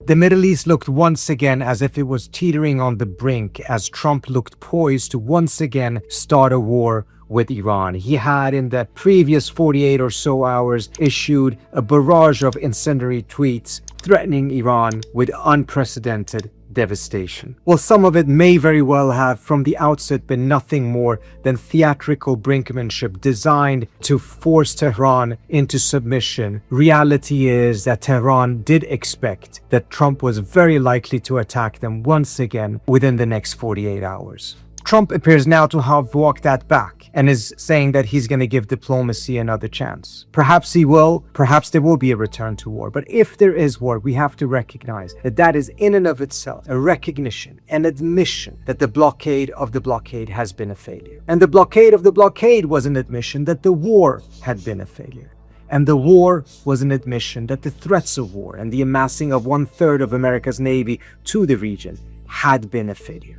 The Middle East looked once again as if it was teetering on the brink as Trump looked poised to once again start a war with Iran. He had in the previous 48 or so hours issued a barrage of incendiary tweets threatening Iran with unprecedented devastation. Well, some of it may very well have from the outset been nothing more than theatrical brinkmanship designed to force Tehran into submission. Reality is that Tehran did expect that Trump was very likely to attack them once again within the next 48 hours. Trump appears now to have walked that back and is saying that he's going to give diplomacy another chance. Perhaps he will, perhaps there will be a return to war. But if there is war, we have to recognize that that is in and of itself a recognition, an admission that the blockade of the blockade has been a failure. And the blockade of the blockade was an admission that the war had been a failure. And the war was an admission that the threats of war and the amassing of 1/3 of America's Navy to the region had been a failure.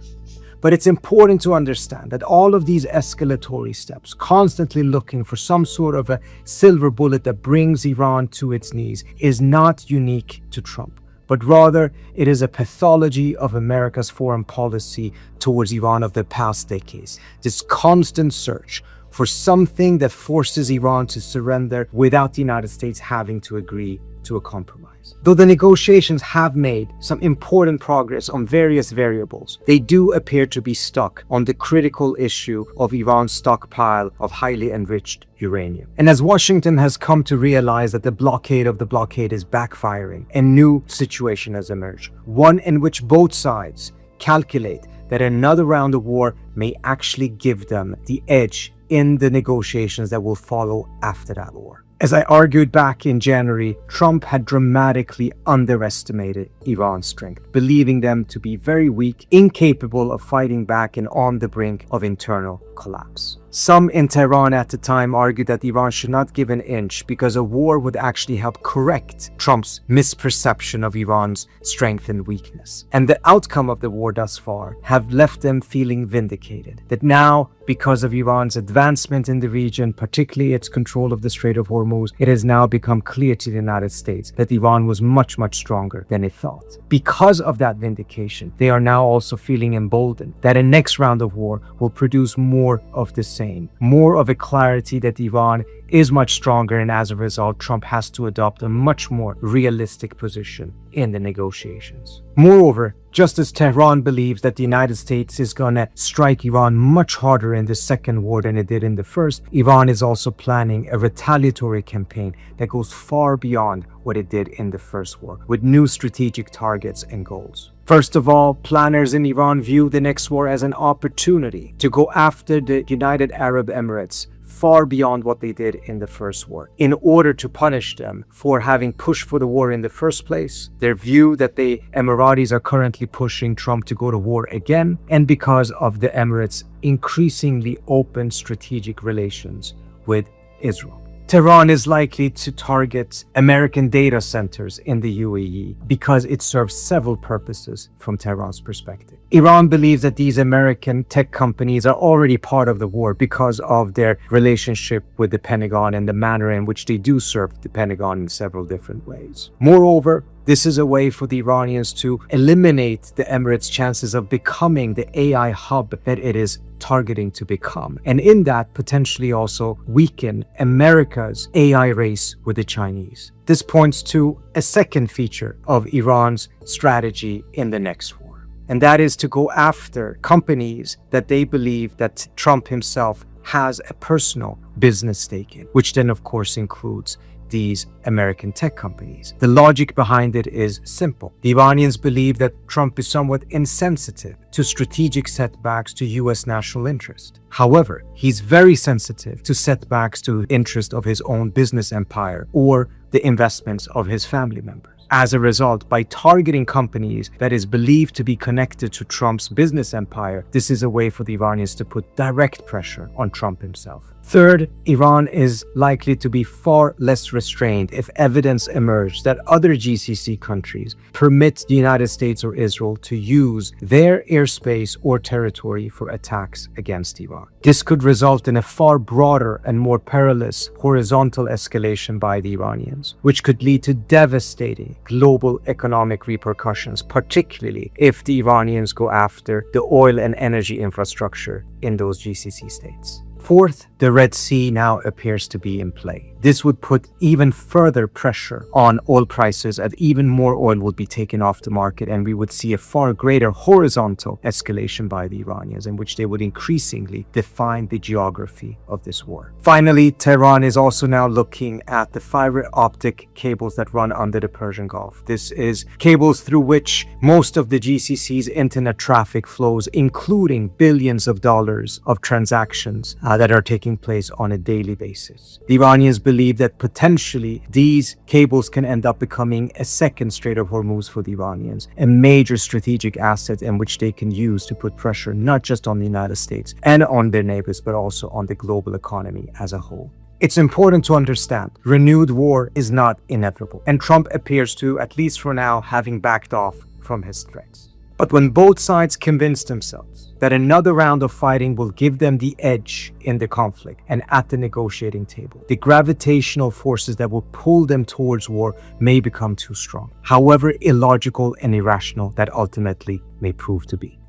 But it's important to understand that all of these escalatory steps, constantly looking for some sort of a silver bullet that brings Iran to its knees, is not unique to Trump, but rather it is a pathology of America's foreign policy towards Iran of the past decades. This constant search for something that forces Iran to surrender without the United States having to agree to a compromise. Though the negotiations have made some important progress on various variables, they do appear to be stuck on the critical issue of Iran's stockpile of highly enriched uranium. And as Washington has come to realize that the blockade of the blockade is backfiring, a new situation has emerged, one in which both sides calculate that another round of war may actually give them the edge in the negotiations that will follow after that war. As I argued back in January, Trump had dramatically underestimated Iran's strength, believing them to be very weak, incapable of fighting back and on the brink of internal collapse. Some in Tehran at the time argued that Iran should not give an inch because a war would actually help correct Trump's misperception of Iran's strength and weakness. And the outcome of the war thus far have left them feeling vindicated. That now, because of Iran's advancement in the region, particularly its control of the Strait of Hormuz, it has now become clear to the United States that Iran was much, much stronger than it thought. Because of that vindication, they are now also feeling emboldened that a next round of war will produce more of the same, more of a clarity that Iran is much stronger, and as a result, Trump has to adopt a much more realistic position in the negotiations. Moreover, just as Tehran believes that the United States is going to strike Iran much harder in the second war than it did in the first, Iran is also planning a retaliatory campaign that goes far beyond what it did in the first war, with new strategic targets and goals. First of all, planners in Iran view the next war as an opportunity to go after the United Arab Emirates far beyond what they did in the first war, in order to punish them for having pushed for the war in the first place, their view that the Emiratis are currently pushing Trump to go to war again, and because of the Emirates' increasingly open strategic relations with Israel. Tehran is likely to target American data centers in the UAE because it serves several purposes from Tehran's perspective. Iran believes that these American tech companies are already part of the war because of their relationship with the Pentagon and the manner in which they do serve the Pentagon in several different ways. Moreover, this is a way for the Iranians to eliminate the Emirates' chances of becoming the AI hub that it is targeting to become, and in that potentially also weaken America's AI race with the Chinese. This points to a second feature of Iran's strategy in the next war, and that is to go after companies that they believe that Trump himself has a personal business stake in, which then of course includes these American tech companies. The logic behind it is simple. The Iranians believe that Trump is somewhat insensitive to strategic setbacks to US national interest. However, he's very sensitive to setbacks to the interest of his own business empire or the investments of his family members. As a result, by targeting companies that is believed to be connected to Trump's business empire, this is a way for the Iranians to put direct pressure on Trump himself. Third, Iran is likely to be far less restrained if evidence emerged that other GCC countries permit the United States or Israel to use their airspace or territory for attacks against Iran. This could result in a far broader and more perilous horizontal escalation by the Iranians, which could lead to devastating global economic repercussions, particularly if the Iranians go after the oil and energy infrastructure in those GCC states. Fourth, the Red Sea now appears to be in play. This would put even further pressure on oil prices as even more oil would be taken off the market, and we would see a far greater horizontal escalation by the Iranians in which they would increasingly define the geography of this war. Finally, Tehran is also now looking at the fiber optic cables that run under the Persian Gulf. This is cables through which most of the GCC's internet traffic flows, including billions of dollars of transactions that are taking place on a daily basis. The Iranians believe that potentially these cables can end up becoming a second Strait of Hormuz for the Iranians, a major strategic asset in which they can use to put pressure not just on the United States and on their neighbors, but also on the global economy as a whole. It's important to understand renewed war is not inevitable, and Trump appears to, at least for now, having backed off from his threats. But when both sides convince themselves that another round of fighting will give them the edge in the conflict and at the negotiating table, the gravitational forces that will pull them towards war may become too strong, however illogical and irrational that ultimately may prove to be.